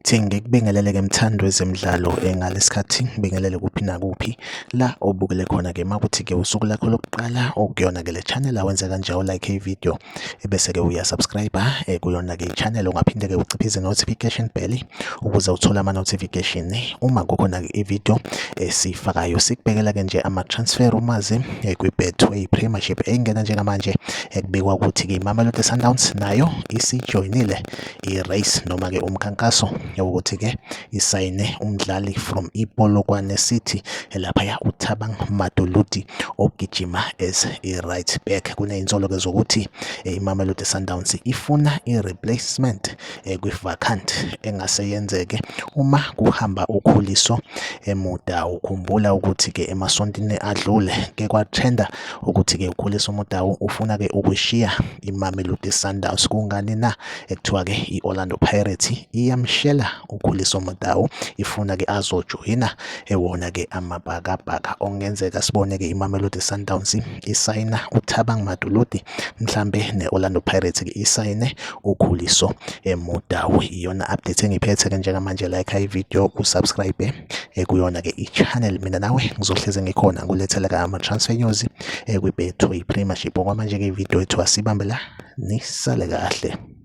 Ngithi ngikubingelele-ke mthando wezemidlalo ngalesikhathi ngibingelele kuphi nakuphi la obukele khona-ke makuthi-ke usuku lakho lokuqala okuyona-ke le channel awenze kanje u-like ividiyo ebese-ke uyasubscribe kuyona-ke i-channel ungaphinde-ke uciphe notification bell ukuze uthole ama-notification uma kukhona-ke ividiyo esiyifakayo. Sikubekela-ke nje ama-transfer umazi kwi-Betway Premiership engena njengamanje ekubikwa ukuthi-ke iMamelodi Sundowns nayo isijoyinile i-race noma-ke umkhankaso yokuthi-ke isayine umdlali from iPolokwane City laphaya uThabang Maduduzi ogijima as i-right back. Kuney'nsolo-ke zokuthi iMamelodi Sundowns ifuna i-replacement kwi-vacant engase yenzeke uma kuhamba ukhuliso eMudau. Ukhumbula ukuthi-ke emasontweni adlule ke kwatrenda ukuthi-ke ukhuliso eMudau ufuna-ke ukushiya iMamelodi Sundowns. Kungani na ekuthiwa-ke i-Orlando Pirates iyamshela ukhuliso eMudau ifuna-ke azojoyina wona-ke amabhakabhaka. Okungenzeka sibone-ke iMamelodi Sundowns isayina uThabang Maduduzi mhlambe ne-Orlando Pirates-ke isayine ukhuliso eMudau. Iyona update engiphethe-ke njengamanje. Like ividiyo usubscribe kuyona-ke i-channel. Mina nawe ngizohleze ngikhona ngulethela-ke ama-transfer news kwi-Betway Premiership. Okwamanje-ke ividiyo yethu asibambe la, nisale kahle.